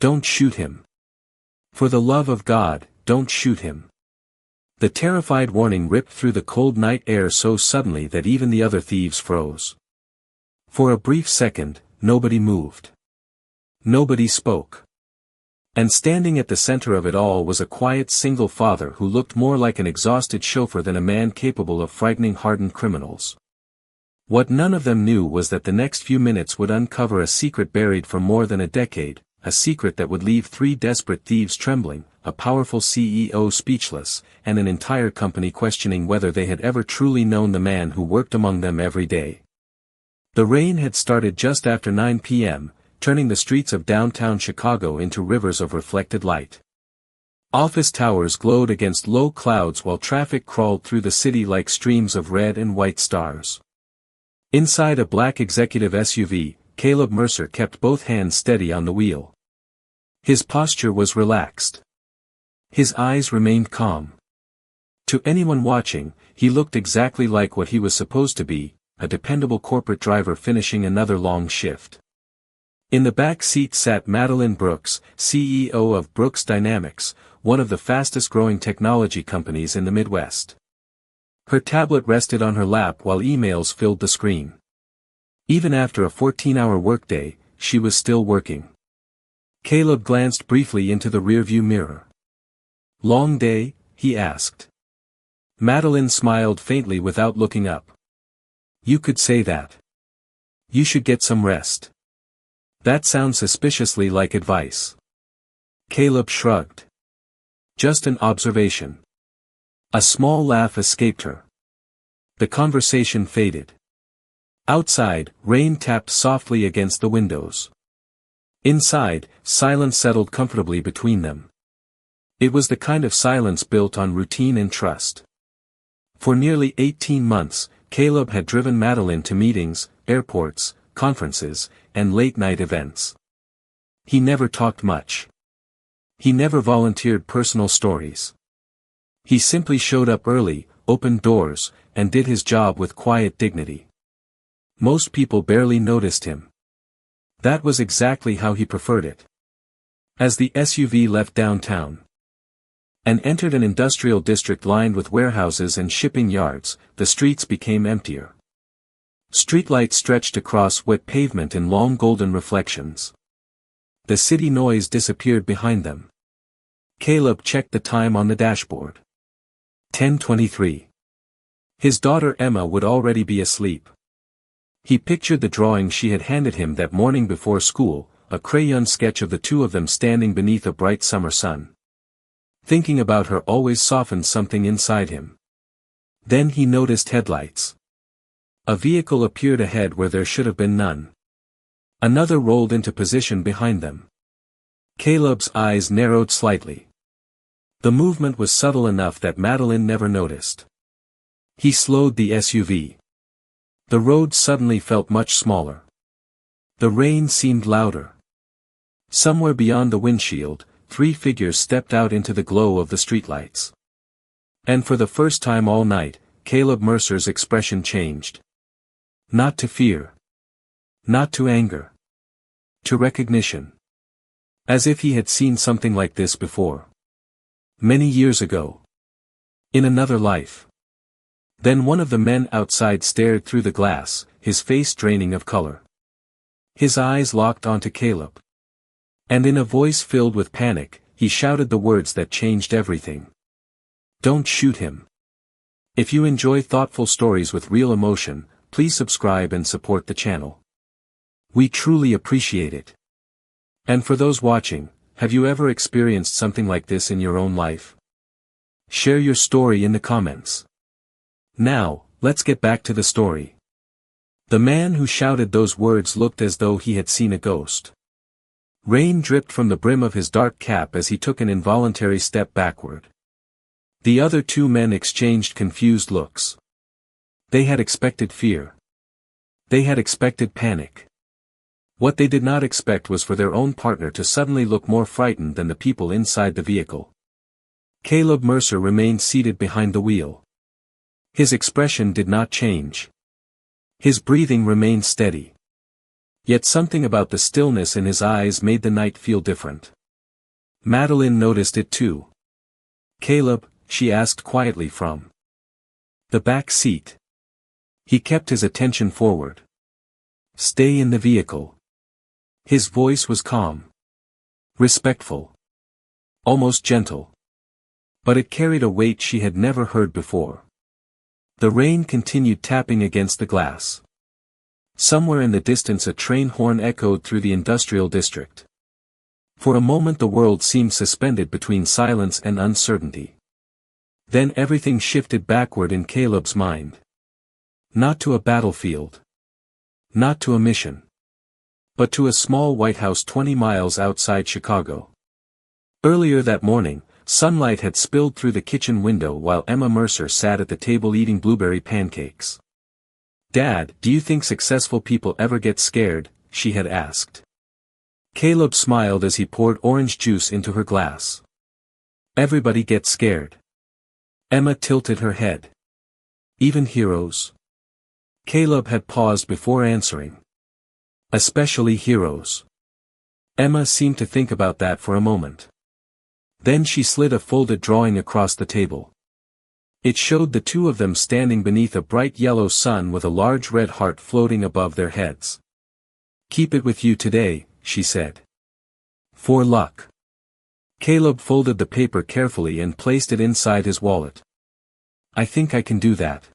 "Don't shoot him. For the love of God, don't shoot him." The terrified warning ripped through the cold night air so suddenly that even the other thieves froze. For a brief second, nobody moved. Nobody spoke. And standing at the center of it all was a quiet single father who looked more like an exhausted chauffeur than a man capable of frightening hardened criminals. What none of them knew was that the next few minutes would uncover a secret buried for more than a decade, a secret that would leave 3 desperate thieves trembling, a powerful CEO speechless, and an entire company questioning whether they had ever truly known the man who worked among them every day. The rain had started just after 9 p.m., turning the streets of downtown Chicago into rivers of reflected light. Office towers glowed against low clouds while traffic crawled through the city like streams of red and white stars. Inside a black executive SUV, Caleb Mercer kept both hands steady on the wheel. His posture was relaxed. His eyes remained calm. To anyone watching, he looked exactly like what he was supposed to be, a dependable corporate driver finishing another long shift. In the back seat sat Madeline Brooks, CEO of Brooks Dynamics, one of the fastest-growing technology companies in the Midwest. Her tablet rested on her lap while emails filled the screen. Even after a 14-hour workday, she was still working. Caleb glanced briefly into the rearview mirror. "Long day?" he asked. Madeline smiled faintly without looking up. "You could say that. You should get some rest." "That sounds suspiciously like advice." Caleb shrugged. "Just an observation." A small laugh escaped her. The conversation faded. Outside, rain tapped softly against the windows. Inside, silence settled comfortably between them. It was the kind of silence built on routine and trust. For nearly 18 months, Caleb had driven Madeline to meetings, airports, conferences, and late-night events. He never talked much. He never volunteered personal stories. He simply showed up early, opened doors, and did his job with quiet dignity. Most people barely noticed him. That was exactly how he preferred it. As the SUV left downtown and entered an industrial district lined with warehouses and shipping yards, the streets became emptier. Streetlights stretched across wet pavement in long golden reflections. The city noise disappeared behind them. Caleb checked the time on the dashboard. 10:23. His daughter Emma would already be asleep. He pictured the drawing she had handed him that morning before school, a crayon sketch of the two of them standing beneath a bright summer sun. Thinking about her always softened something inside him. Then he noticed headlights. A vehicle appeared ahead where there should have been none. Another rolled into position behind them. Caleb's eyes narrowed slightly. The movement was subtle enough that Madeline never noticed. He slowed the SUV. The road suddenly felt much smaller. The rain seemed louder. Somewhere beyond the windshield, 3 figures stepped out into the glow of the streetlights. And for the first time all night, Caleb Mercer's expression changed. Not to fear. Not to anger. To recognition. As if he had seen something like this before. Many years ago. In another life. Then one of the men outside stared through the glass, his face draining of color. His eyes locked onto Caleb. And in a voice filled with panic, he shouted the words that changed everything. "Don't shoot him." If you enjoy thoughtful stories with real emotion, please subscribe and support the channel. We truly appreciate it. And for those watching, have you ever experienced something like this in your own life? Share your story in the comments. Now, let's get back to the story. The man who shouted those words looked as though he had seen a ghost. Rain dripped from the brim of his dark cap as he took an involuntary step backward. The other 2 men exchanged confused looks. They had expected fear. They had expected panic. What they did not expect was for their own partner to suddenly look more frightened than the people inside the vehicle. Caleb Mercer remained seated behind the wheel. His expression did not change. His breathing remained steady. Yet something about the stillness in his eyes made the night feel different. Madeline noticed it too. "Caleb," she asked quietly from the back seat. He kept his attention forward. "Stay in the vehicle." His voice was calm. Respectful. Almost gentle. But it carried a weight she had never heard before. The rain continued tapping against the glass. Somewhere in the distance a train horn echoed through the industrial district. For a moment the world seemed suspended between silence and uncertainty. Then everything shifted backward in Caleb's mind. Not to a battlefield. Not to a mission. But to a small white house 20 miles outside Chicago. Earlier that morning, sunlight had spilled through the kitchen window while Emma Mercer sat at the table eating blueberry pancakes. "Dad, do you think successful people ever get scared?" she had asked. Caleb smiled as he poured orange juice into her glass. "Everybody gets scared." Emma tilted her head. "Even heroes?" Caleb had paused before answering. "Especially heroes." Emma seemed to think about that for a moment. Then she slid a folded drawing across the table. It showed the two of them standing beneath a bright yellow sun with a large red heart floating above their heads. "Keep it with you today," she said. "For luck." Caleb folded the paper carefully and placed it inside his wallet. "I think I can do that."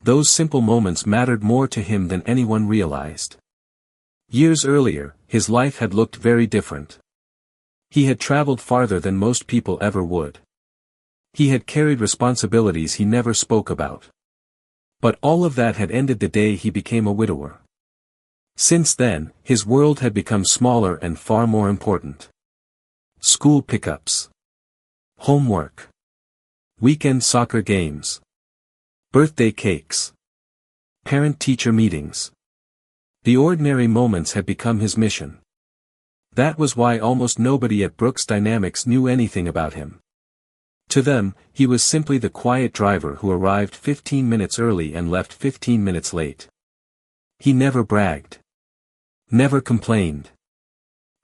Those simple moments mattered more to him than anyone realized. Years earlier, his life had looked very different. He had traveled farther than most people ever would. He had carried responsibilities he never spoke about. But all of that had ended the day he became a widower. Since then, his world had become smaller and far more important. School pickups. Homework. Weekend soccer games. Birthday cakes. Parent-teacher meetings. The ordinary moments had become his mission. That was why almost nobody at Brooks Dynamics knew anything about him. To them, he was simply the quiet driver who arrived 15 minutes early and left 15 minutes late. He never bragged. Never complained.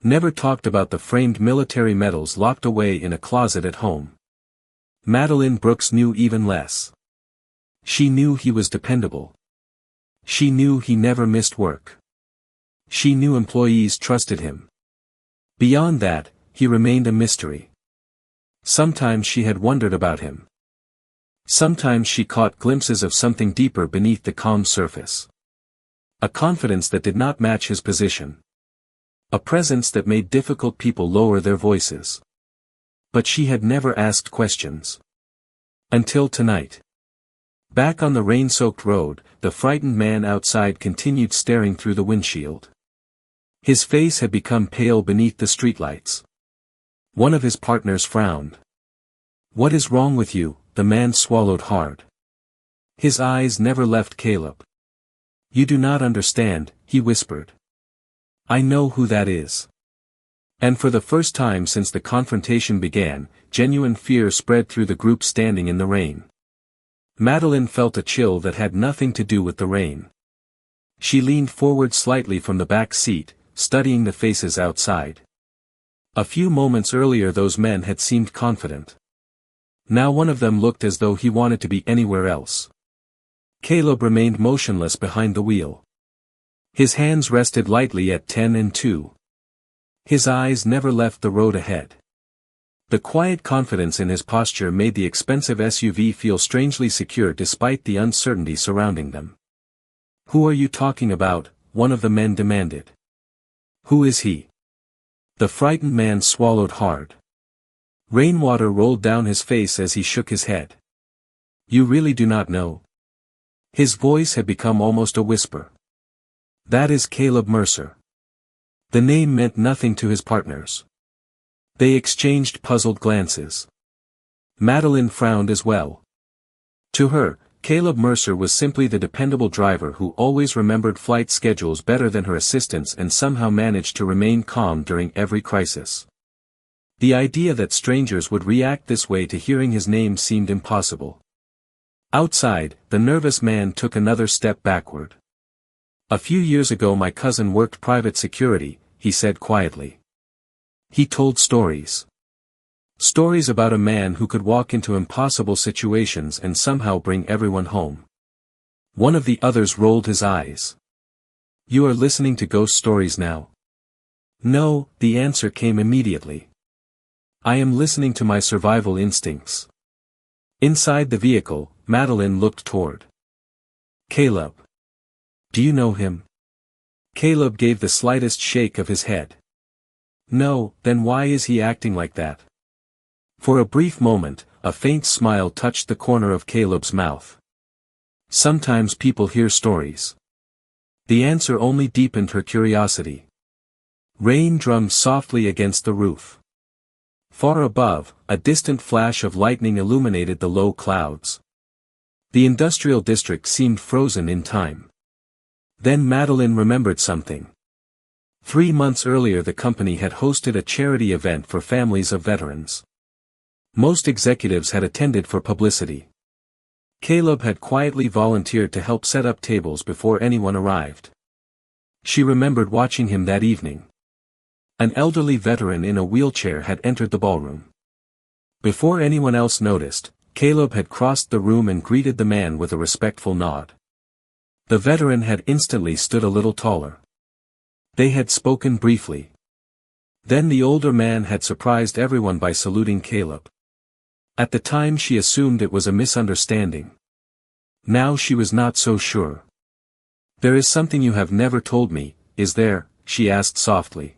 Never talked about the framed military medals locked away in a closet at home. Madeline Brooks knew even less. She knew he was dependable. She knew he never missed work. She knew employees trusted him. Beyond that, he remained a mystery. Sometimes she had wondered about him. Sometimes she caught glimpses of something deeper beneath the calm surface. A confidence that did not match his position. A presence that made difficult people lower their voices. But she had never asked questions. Until tonight. Back on the rain-soaked road, the frightened man outside continued staring through the windshield. His face had become pale beneath the streetlights. One of his partners frowned. "What is wrong with you?" The man swallowed hard. His eyes never left Caleb. "You do not understand," he whispered. "I know who that is." And for the first time since the confrontation began, genuine fear spread through the group standing in the rain. Madeline felt a chill that had nothing to do with the rain. She leaned forward slightly from the back seat, studying the faces outside. A few moments earlier those men had seemed confident. Now one of them looked as though he wanted to be anywhere else. Caleb remained motionless behind the wheel. His hands rested lightly at 10 and 2. His eyes never left the road ahead. The quiet confidence in his posture made the expensive SUV feel strangely secure despite the uncertainty surrounding them. "Who are you talking about?" one of the men demanded. "Who is he?" The frightened man swallowed hard. Rainwater rolled down his face as he shook his head. "You really do not know?" His voice had become almost a whisper. "That is Caleb Mercer." The name meant nothing to his partners. They exchanged puzzled glances. Madeline frowned as well. To her, Caleb Mercer was simply the dependable driver who always remembered flight schedules better than her assistants and somehow managed to remain calm during every crisis. The idea that strangers would react this way to hearing his name seemed impossible. Outside, the nervous man took another step backward. A few years ago my cousin worked private security, he said quietly. He told stories. Stories about a man who could walk into impossible situations and somehow bring everyone home. One of the others rolled his eyes. You are listening to ghost stories now? No, the answer came immediately. I am listening to my survival instincts. Inside the vehicle, Madeline looked toward Caleb. Do you know him? Caleb gave the slightest shake of his head. No, then why is he acting like that? For a brief moment, a faint smile touched the corner of Caleb's mouth. Sometimes people hear stories. The answer only deepened her curiosity. Rain drummed softly against the roof. Far above, a distant flash of lightning illuminated the low clouds. The industrial district seemed frozen in time. Then Madeline remembered something. 3 months earlier the company had hosted a charity event for families of veterans. Most executives had attended for publicity. Caleb had quietly volunteered to help set up tables before anyone arrived. She remembered watching him that evening. An elderly veteran in a wheelchair had entered the ballroom. Before anyone else noticed, Caleb had crossed the room and greeted the man with a respectful nod. The veteran had instantly stood a little taller. They had spoken briefly. Then the older man had surprised everyone by saluting Caleb. At the time she assumed it was a misunderstanding. Now she was not so sure. There is something you have never told me, is there? She asked softly.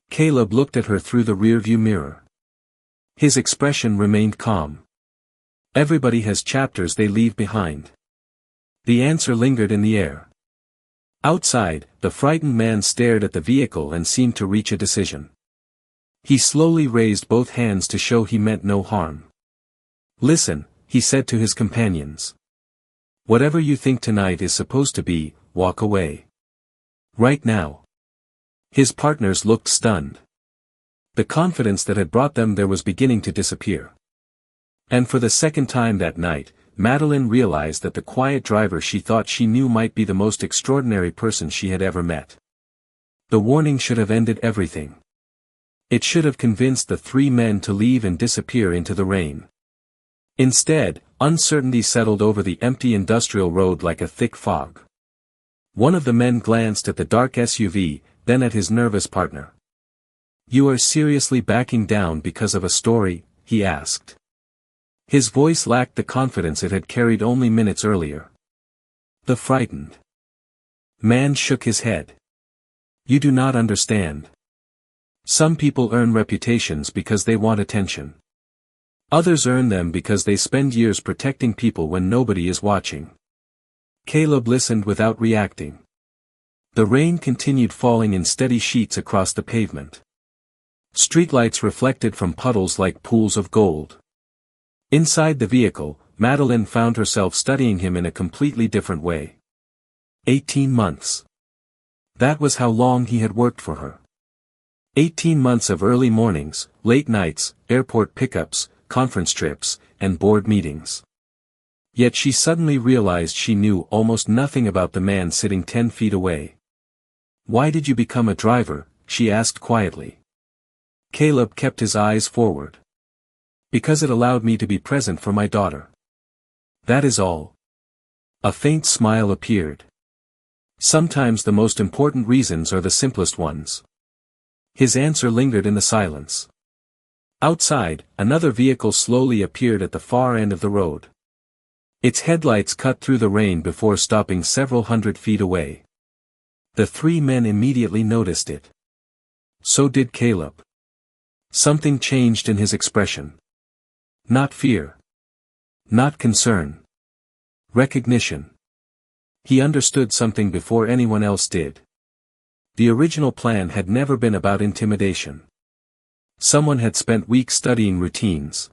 Caleb looked at her through the rearview mirror. His expression remained calm. Everybody has chapters they leave behind. The answer lingered in the air. Outside, the frightened man stared at the vehicle and seemed to reach a decision. He slowly raised both hands to show he meant no harm. Listen, he said to his companions. Whatever you think tonight is supposed to be, walk away. Right now. His partners looked stunned. The confidence that had brought them there was beginning to disappear. And for the second time that night, Madeline realized that the quiet driver she thought she knew might be the most extraordinary person she had ever met. The warning should have ended everything. It should have convinced the 3 men to leave and disappear into the rain. Instead, uncertainty settled over the empty industrial road like a thick fog. One of the men glanced at the dark SUV, then at his nervous partner. You are seriously backing down because of a story? He asked. His voice lacked the confidence it had carried only minutes earlier. The frightened man shook his head. You do not understand. Some people earn reputations because they want attention. Others earn them because they spend years protecting people when nobody is watching. Caleb listened without reacting. The rain continued falling in steady sheets across the pavement. Streetlights reflected from puddles like pools of gold. Inside the vehicle, Madeline found herself studying him in a completely different way. 18 months. That was how long he had worked for her. 18 months of early mornings, late nights, airport pickups, conference trips, and board meetings. Yet she suddenly realized she knew almost nothing about the man sitting 10 feet away. Why did you become a driver? She asked quietly. Caleb kept his eyes forward. Because it allowed me to be present for my daughter. That is all. A faint smile appeared. Sometimes the most important reasons are the simplest ones. His answer lingered in the silence. Outside, another vehicle slowly appeared at the far end of the road. Its headlights cut through the rain before stopping several hundred feet away. The 3 men immediately noticed it. So did Caleb. Something changed in his expression. Not fear. Not concern. Recognition. He understood something before anyone else did. The original plan had never been about intimidation. Someone had spent weeks studying routines.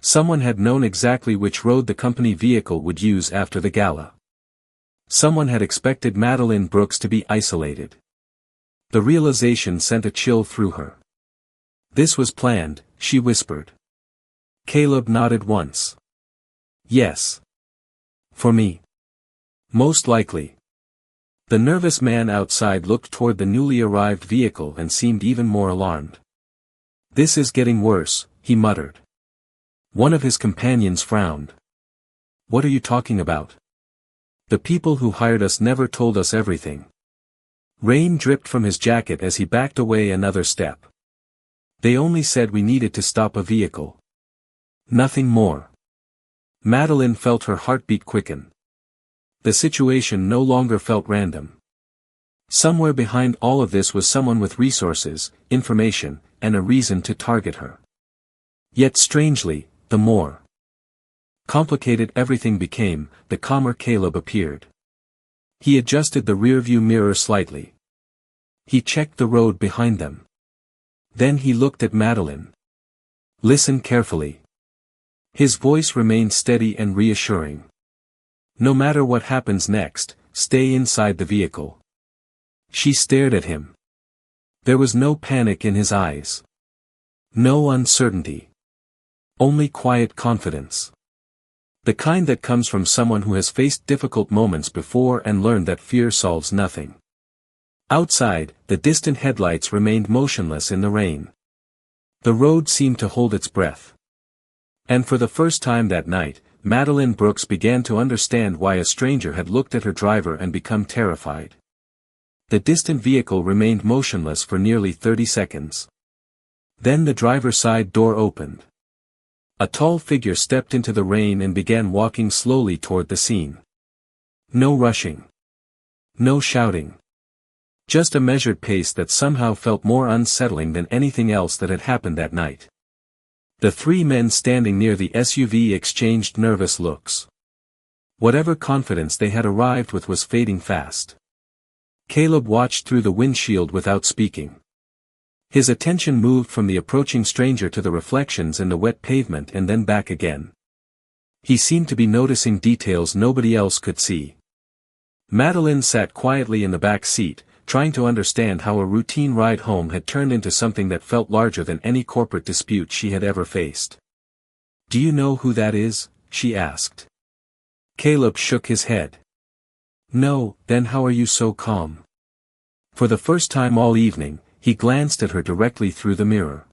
Someone had known exactly which road the company vehicle would use after the gala. Someone had expected Madeline Brooks to be isolated. The realization sent a chill through her. This was planned, she whispered. Caleb nodded once. Yes. For me. Most likely. The nervous man outside looked toward the newly arrived vehicle and seemed even more alarmed. "This is getting worse," he muttered. One of his companions frowned. "What are you talking about? The people who hired us never told us everything." Rain dripped from his jacket as he backed away another step. "They only said we needed to stop a vehicle. Nothing more." Madeline felt her heartbeat quicken. The situation no longer felt random. Somewhere behind all of this was someone with resources, information, and a reason to target her. Yet strangely, the more complicated everything became, the calmer Caleb appeared. He adjusted the rearview mirror slightly. He checked the road behind them. Then he looked at Madeline. "Listen carefully." His voice remained steady and reassuring. "No matter what happens next, stay inside the vehicle." She stared at him. There was no panic in his eyes. No uncertainty. Only quiet confidence. The kind that comes from someone who has faced difficult moments before and learned that fear solves nothing. Outside, the distant headlights remained motionless in the rain. The road seemed to hold its breath. And for the first time that night, Madeline Brooks began to understand why a stranger had looked at her driver and become terrified. The distant vehicle remained motionless for nearly 30 seconds. Then the driver's side door opened. A tall figure stepped into the rain and began walking slowly toward the scene. No rushing. No shouting. Just a measured pace that somehow felt more unsettling than anything else that had happened that night. The three men standing near the SUV exchanged nervous looks. Whatever confidence they had arrived with was fading fast. Caleb watched through the windshield without speaking. His attention moved from the approaching stranger to the reflections in the wet pavement and then back again. He seemed to be noticing details nobody else could see. Madeline sat quietly in the back seat, trying to understand how a routine ride home had turned into something that felt larger than any corporate dispute she had ever faced. "Do you know who that is?" she asked. Caleb shook his head. "No." "Then how are you so calm?" For the first time all evening, he glanced at her directly through the mirror.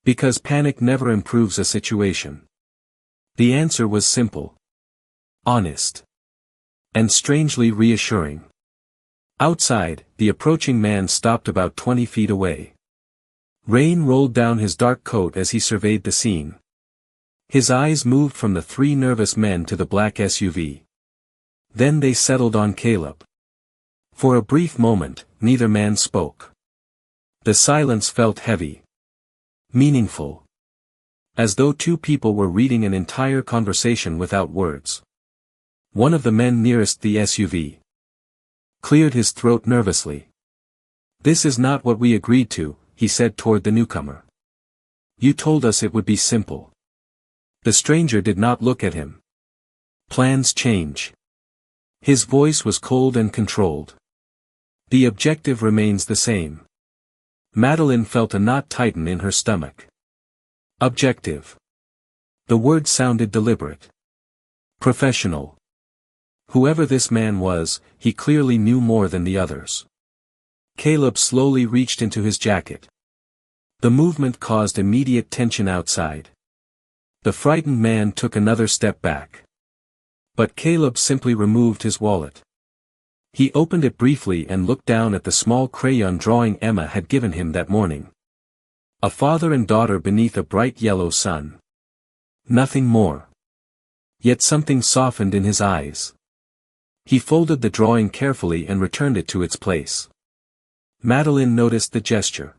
"Because panic never improves a situation." The answer was simple. Honest. And strangely reassuring. Outside, the approaching man stopped about 20 feet away. Rain rolled down his dark coat as he surveyed the scene. His eyes moved from the three nervous men to the black SUV. Then they settled on Caleb. For a brief moment, neither man spoke. The silence felt heavy. Meaningful. As though two people were reading an entire conversation without words. One of the men nearest the SUV cleared his throat nervously. "This is not what we agreed to," he said toward the newcomer. "You told us it would be simple." The stranger did not look at him. "Plans change." His voice was cold and controlled. "The objective remains the same." Madeline felt a knot tighten in her stomach. Objective. The word sounded deliberate. Professional. Whoever this man was, he clearly knew more than the others. Caleb slowly reached into his jacket. The movement caused immediate tension outside. The frightened man took another step back. But Caleb simply removed his wallet. He opened it briefly and looked down at the small crayon drawing Emma had given him that morning. A father and daughter beneath a bright yellow sun. Nothing more. Yet something softened in his eyes. He folded the drawing carefully and returned it to its place. Madeline noticed the gesture.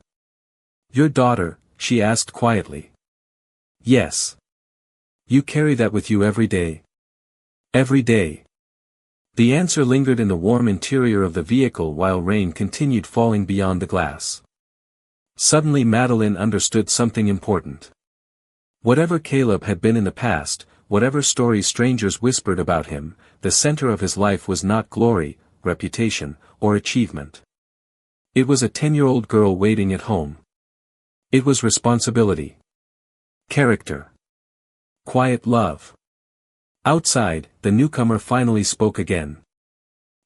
"Your daughter?" she asked quietly. "Yes. You carry that with you every day?" "Every day." The answer lingered in the warm interior of the vehicle while rain continued falling beyond the glass. Suddenly Madeline understood something important. Whatever Caleb had been in the past, whatever stories strangers whispered about him, the center of his life was not glory, reputation, or achievement. It was a 10-year-old girl waiting at home. It was responsibility. Character. Quiet love. Outside, the newcomer finally spoke again.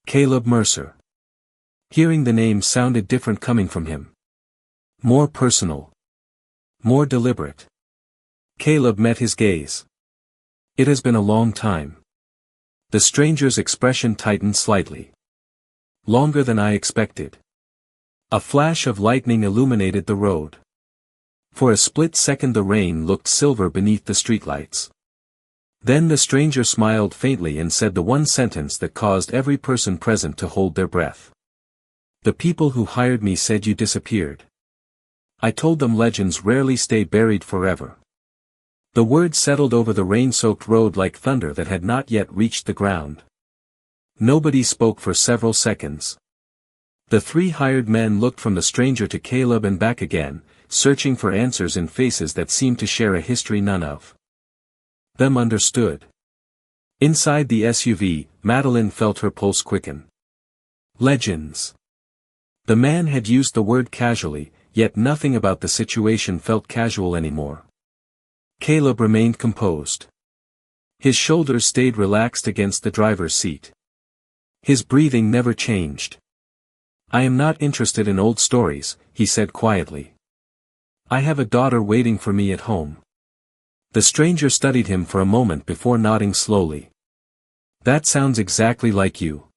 Caleb Mercer. Hearing the name sounded different coming from him. More personal. More deliberate. Caleb met his gaze. It has been a long time. The stranger's expression tightened slightly. Longer than I expected. A flash of lightning illuminated the road. For a split second the rain looked silver beneath the streetlights. Then the stranger smiled faintly and said the one sentence that caused every person present to hold their breath. The people who hired me said you disappeared. I told them legends rarely stay buried forever. The words settled over the rain-soaked road like thunder that had not yet reached the ground. Nobody spoke for several seconds. The three hired men looked from the stranger to Caleb and back again, searching for answers in faces that seemed to share a history none of them understood. Inside the SUV, Madeline felt her pulse quicken. Legends. The man had used the word casually, yet nothing about the situation felt casual anymore. Caleb remained composed. His shoulders stayed relaxed against the driver's seat. His breathing never changed. I am not interested in old stories, he said quietly. I have a daughter waiting for me at home. The stranger studied him for a moment before nodding slowly. That sounds exactly like you.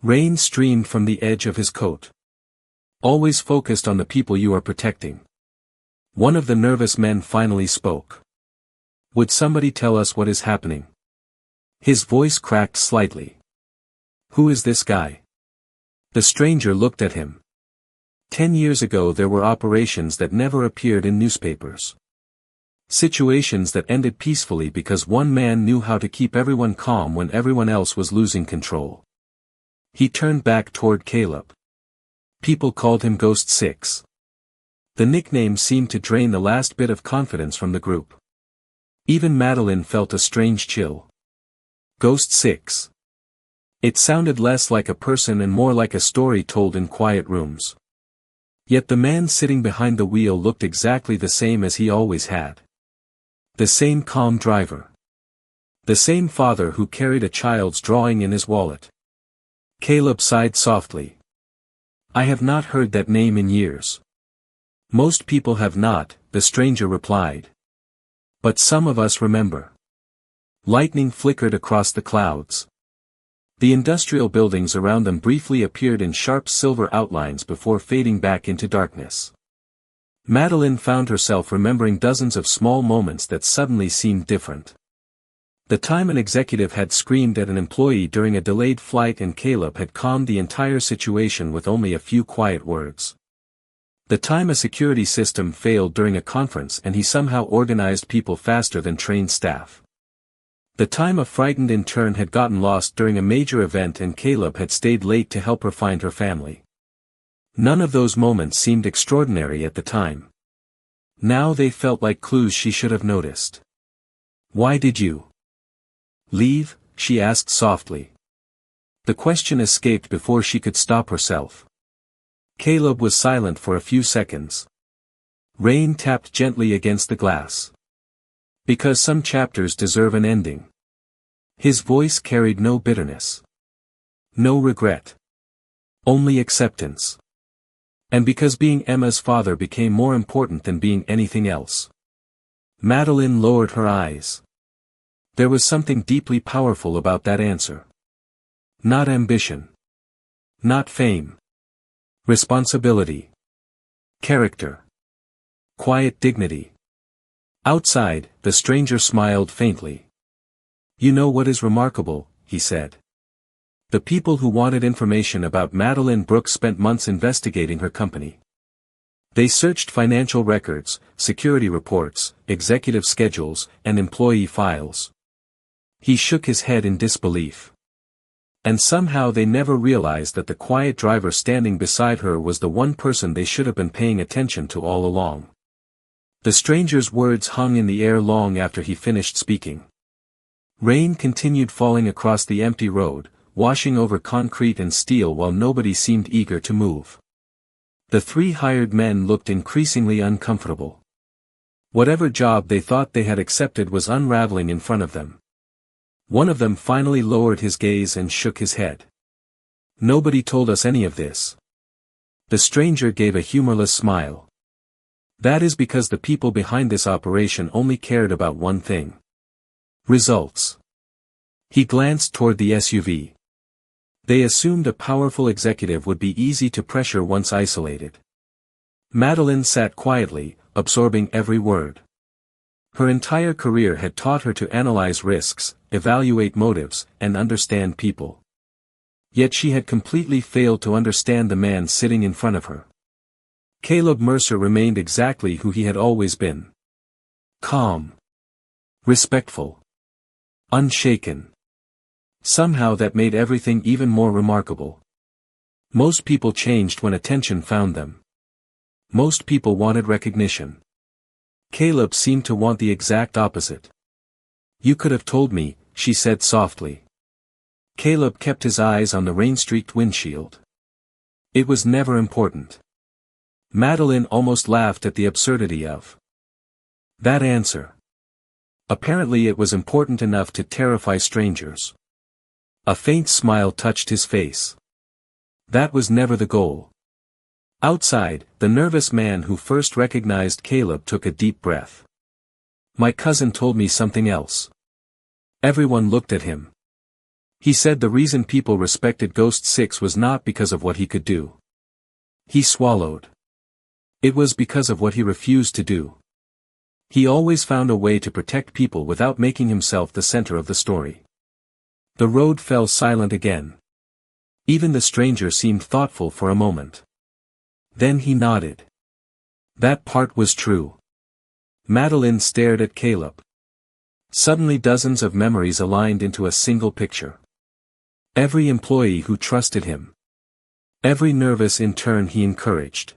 Rain streamed from the edge of his coat. Always focused on the people you are protecting. One of the nervous men finally spoke. Would somebody tell us what is happening? His voice cracked slightly. Who is this guy? The stranger looked at him. 10 years ago there were operations that never appeared in newspapers. Situations that ended peacefully because one man knew how to keep everyone calm when everyone else was losing control. He turned back toward Caleb. People called him Ghost 6. The nickname seemed to drain the last bit of confidence from the group. Even Madeline felt a strange chill. Ghost 6. It sounded less like a person and more like a story told in quiet rooms. Yet the man sitting behind the wheel looked exactly the same as he always had. The same calm driver. The same father who carried a child's drawing in his wallet. Caleb sighed softly. I have not heard that name in years. Most people have not, the stranger replied. But some of us remember. Lightning flickered across the clouds. The industrial buildings around them briefly appeared in sharp silver outlines before fading back into darkness. Madeline found herself remembering dozens of small moments that suddenly seemed different. The time an executive had screamed at an employee during a delayed flight and Caleb had calmed the entire situation with only a few quiet words. The time a security system failed during a conference and he somehow organized people faster than trained staff. The time a frightened intern had gotten lost during a major event and Caleb had stayed late to help her find her family. None of those moments seemed extraordinary at the time. Now they felt like clues she should have noticed. Why did you leave? She asked softly. The question escaped before she could stop herself. Caleb was silent for a few seconds. Rain tapped gently against the glass. Because some chapters deserve an ending. His voice carried no bitterness. No regret. Only acceptance. And because being Emma's father became more important than being anything else. Madeline lowered her eyes. There was something deeply powerful about that answer. Not ambition. Not fame. Responsibility. Character. Quiet dignity. Outside, the stranger smiled faintly. You know what is remarkable, he said. The people who wanted information about Madeline Brooks spent months investigating her company. They searched financial records, security reports, executive schedules, and employee files. He shook his head in disbelief. And somehow they never realized that the quiet driver standing beside her was the one person they should have been paying attention to all along. The stranger's words hung in the air long after he finished speaking. Rain continued falling across the empty road, washing over concrete and steel while nobody seemed eager to move. The three hired men looked increasingly uncomfortable. Whatever job they thought they had accepted was unraveling in front of them. One of them finally lowered his gaze and shook his head. Nobody told us any of this. The stranger gave a humorless smile. That is because the people behind this operation only cared about one thing. Results. He glanced toward the SUV. They assumed a powerful executive would be easy to pressure once isolated. Madeline sat quietly, absorbing every word. Her entire career had taught her to analyze risks, evaluate motives, and understand people. Yet she had completely failed to understand the man sitting in front of her. Caleb Mercer remained exactly who he had always been. Calm. Respectful. Unshaken. Somehow that made everything even more remarkable. Most people changed when attention found them. Most people wanted recognition. Caleb seemed to want the exact opposite. You could have told me, she said softly. Caleb kept his eyes on the rain-streaked windshield. It was never important. Madeline almost laughed at the absurdity of that answer. Apparently it was important enough to terrify strangers. A faint smile touched his face. That was never the goal. Outside, the nervous man who first recognized Caleb took a deep breath. My cousin told me something else. Everyone looked at him. He said the reason people respected Ghost 6 was not because of what he could do. He swallowed. It was because of what he refused to do. He always found a way to protect people without making himself the center of the story. The road fell silent again. Even the stranger seemed thoughtful for a moment. Then he nodded. That part was true. Madeline stared at Caleb. Suddenly dozens of memories aligned into a single picture. Every employee who trusted him. Every nervous intern he encouraged.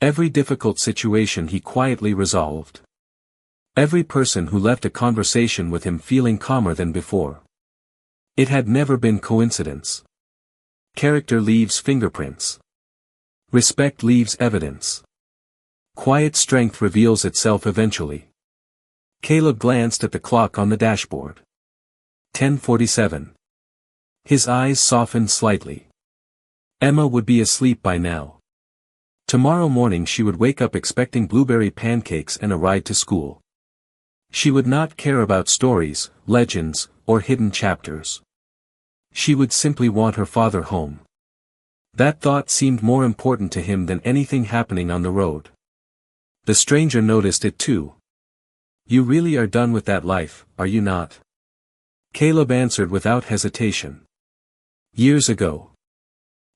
Every difficult situation he quietly resolved. Every person who left a conversation with him feeling calmer than before. It had never been coincidence. Character leaves fingerprints. Respect leaves evidence. Quiet strength reveals itself eventually. Caleb glanced at the clock on the dashboard. 10:47. His eyes softened slightly. Emma would be asleep by now. Tomorrow morning she would wake up expecting blueberry pancakes and a ride to school. She would not care about stories, legends, or hidden chapters. She would simply want her father home. That thought seemed more important to him than anything happening on the road. The stranger noticed it too. You really are done with that life, are you not? Caleb answered without hesitation. Years ago.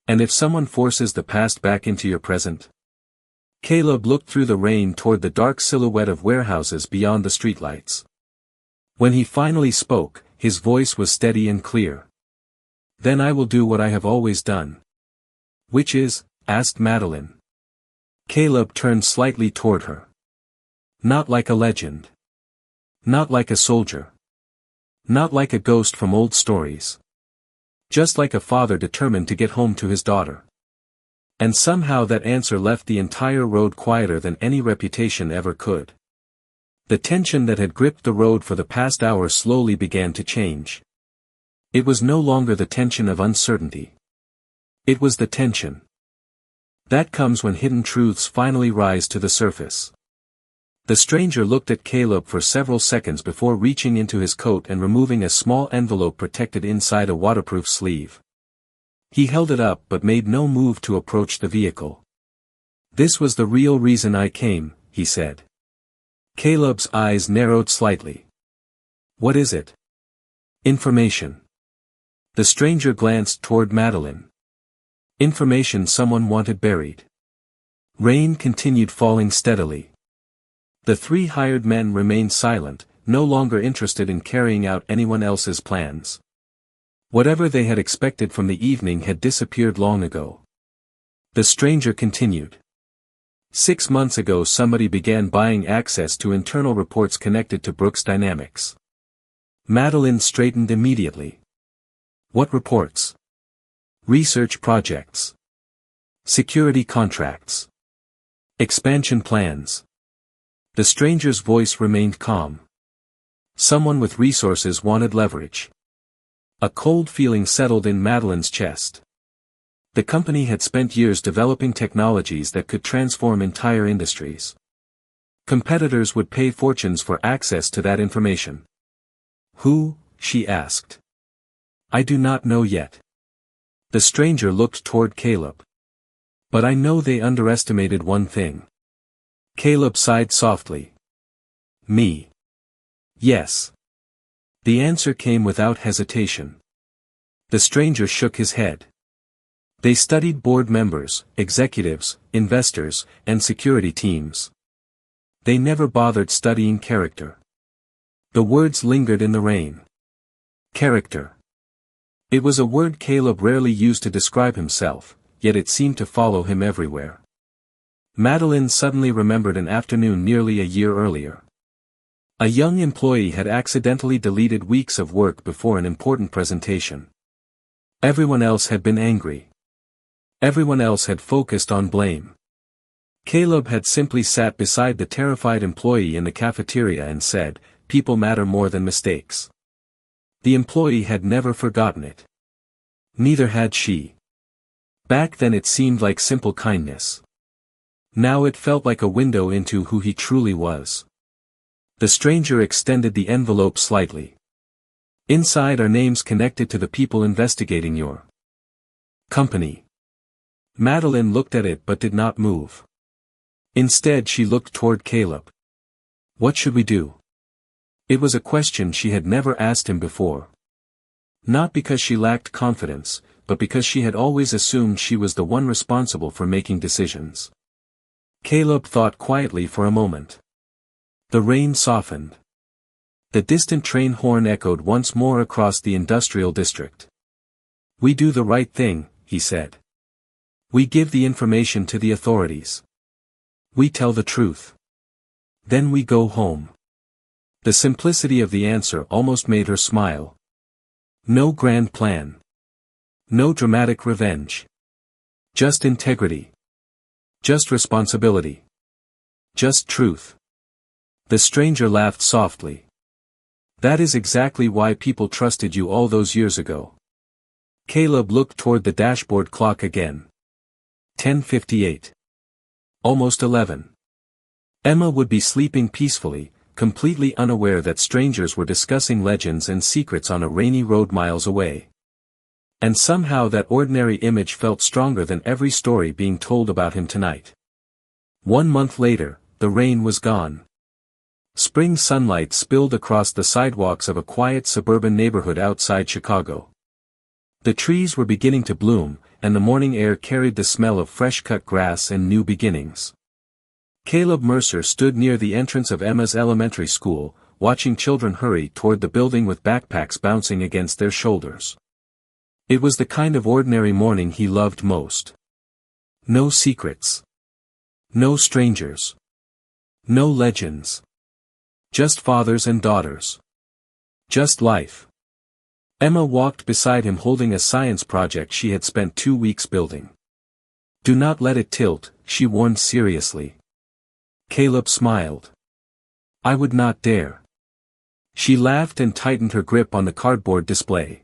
And if someone forces the past back into your present? Caleb looked through the rain toward the dark silhouette of warehouses beyond the streetlights. When he finally spoke, his voice was steady and clear. Then I will do what I have always done. Which is? Asked Madeline. Caleb turned slightly toward her. Not like a legend. Not like a soldier. Not like a ghost from old stories. Just like a father determined to get home to his daughter. And somehow that answer left the entire road quieter than any reputation ever could. The tension that had gripped the road for the past hour slowly began to change. It was no longer the tension of uncertainty. It was the tension that comes when hidden truths finally rise to the surface. The stranger looked at Caleb for several seconds before reaching into his coat and removing a small envelope protected inside a waterproof sleeve. He held it up but made no move to approach the vehicle. This was the real reason I came, he said. Caleb's eyes narrowed slightly. What is it? Information. The stranger glanced toward Madeline. Information someone wanted buried. Rain continued falling steadily. The three hired men remained silent, no longer interested in carrying out anyone else's plans. Whatever they had expected from the evening had disappeared long ago. The stranger continued. 6 months ago somebody began buying access to internal reports connected to Brooks Dynamics. Madeline straightened immediately. What reports? Research projects. Security contracts. Expansion plans. The stranger's voice remained calm. Someone with resources wanted leverage. A cold feeling settled in Madeline's chest. The company had spent years developing technologies that could transform entire industries. Competitors would pay fortunes for access to that information. Who? She asked. I do not know yet. The stranger looked toward Caleb. But I know they underestimated one thing. Caleb sighed softly. Me. Yes. The answer came without hesitation. The stranger shook his head. They studied board members, executives, investors, and security teams. They never bothered studying character. The words lingered in the rain. Character. It was a word Caleb rarely used to describe himself, yet it seemed to follow him everywhere. Madeline suddenly remembered an afternoon nearly a year earlier. A young employee had accidentally deleted weeks of work before an important presentation. Everyone else had been angry. Everyone else had focused on blame. Caleb had simply sat beside the terrified employee in the cafeteria and said, "People matter more than mistakes." The employee had never forgotten it. Neither had she. Back then it seemed like simple kindness. Now it felt like a window into who he truly was. The stranger extended the envelope slightly. Inside are names connected to the people investigating your company. Madeline looked at it but did not move. Instead she looked toward Caleb. What should we do? It was a question she had never asked him before. Not because she lacked confidence, but because she had always assumed she was the one responsible for making decisions. Caleb thought quietly for a moment. The rain softened. The distant train horn echoed once more across the industrial district. We do the right thing, he said. We give the information to the authorities. We tell the truth. Then we go home. The simplicity of the answer almost made her smile. No grand plan. No dramatic revenge. Just integrity. Just responsibility. Just truth. The stranger laughed softly. That is exactly why people trusted you all those years ago. Caleb looked toward the dashboard clock again. 10:58. Almost 11. Emma would be sleeping peacefully, completely unaware that strangers were discussing legends and secrets on a rainy road miles away. And somehow that ordinary image felt stronger than every story being told about him tonight. 1 month later, the rain was gone. Spring sunlight spilled across the sidewalks of a quiet suburban neighborhood outside Chicago. The trees were beginning to bloom, and the morning air carried the smell of fresh-cut grass and new beginnings. Caleb Mercer stood near the entrance of Emma's elementary school, watching children hurry toward the building with backpacks bouncing against their shoulders. It was the kind of ordinary morning he loved most. No secrets. No strangers. No legends. Just fathers and daughters. Just life. Emma walked beside him holding a science project she had spent 2 weeks building. Do not let it tilt, she warned seriously. Caleb smiled. I would not dare. She laughed and tightened her grip on the cardboard display.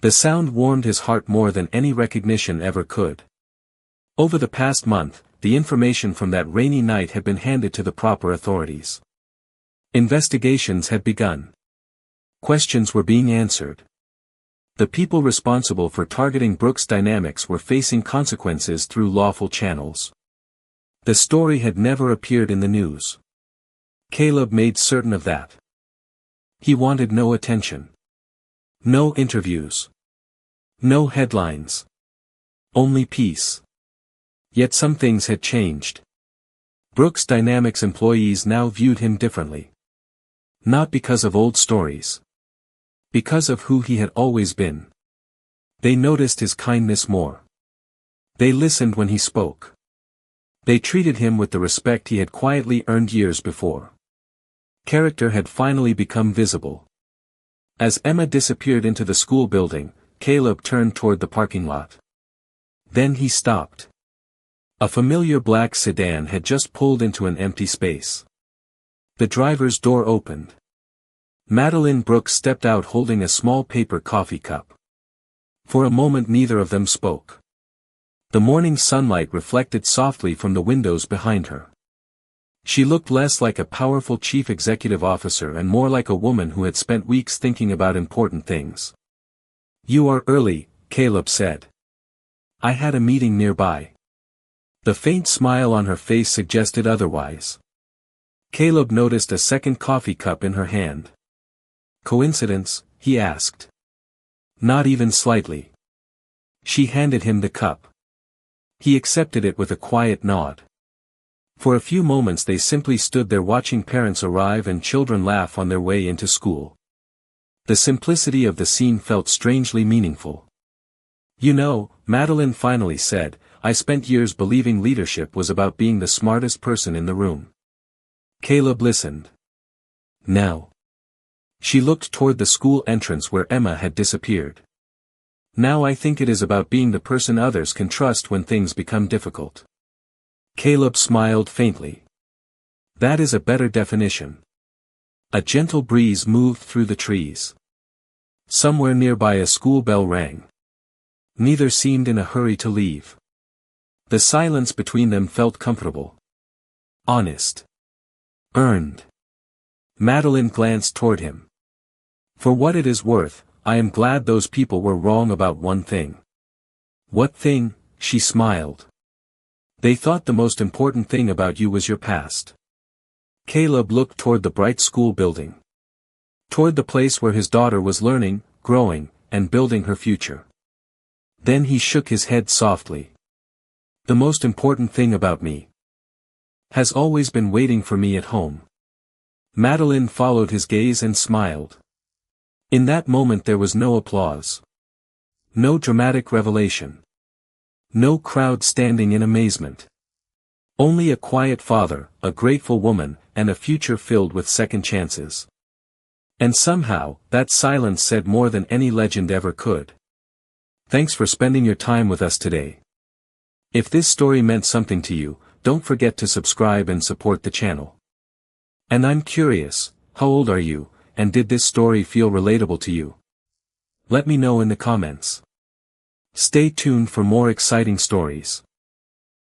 The sound warmed his heart more than any recognition ever could. Over the past month, the information from that rainy night had been handed to the proper authorities. Investigations had begun. Questions were being answered. The people responsible for targeting Brooks Dynamics were facing consequences through lawful channels. The story had never appeared in the news. Caleb made certain of that. He wanted no attention. No interviews. No headlines. Only peace. Yet some things had changed. Brooks Dynamics employees now viewed him differently. Not because of old stories. Because of who he had always been. They noticed his kindness more. They listened when he spoke. They treated him with the respect he had quietly earned years before. Character had finally become visible. As Emma disappeared into the school building, Caleb turned toward the parking lot. Then he stopped. A familiar black sedan had just pulled into an empty space. The driver's door opened. Madeline Brooks stepped out holding a small paper coffee cup. For a moment neither of them spoke. The morning sunlight reflected softly from the windows behind her. She looked less like a powerful chief executive officer and more like a woman who had spent weeks thinking about important things. "You are early," Caleb said. "I had a meeting nearby." The faint smile on her face suggested otherwise. Caleb noticed a second coffee cup in her hand. "Coincidence?" he asked. "Not even slightly." She handed him the cup. He accepted it with a quiet nod. For a few moments they simply stood there watching parents arrive and children laugh on their way into school. The simplicity of the scene felt strangely meaningful. "You know," Madeline finally said, "I spent years believing leadership was about being the smartest person in the room." Caleb listened. "Now." She looked toward the school entrance where Emma had disappeared. "Now I think it is about being the person others can trust when things become difficult." Caleb smiled faintly. "That is a better definition." A gentle breeze moved through the trees. Somewhere nearby a school bell rang. Neither seemed in a hurry to leave. The silence between them felt comfortable. Honest. Earned. Madeline glanced toward him. "For what it is worth, I am glad those people were wrong about one thing." "What thing?" she smiled. "They thought the most important thing about you was your past." Caleb looked toward the bright school building. Toward the place where his daughter was learning, growing, and building her future. Then he shook his head softly. "The most important thing about me has always been waiting for me at home." Madeline followed his gaze and smiled. In that moment there was no applause. No dramatic revelation. No crowd standing in amazement. Only a quiet father, a grateful woman, and a future filled with second chances. And somehow, that silence said more than any legend ever could. Thanks for spending your time with us today. If this story meant something to you, don't forget to subscribe and support the channel. And I'm curious, how old are you, and did this story feel relatable to you? Let me know in the comments. Stay tuned for more exciting stories.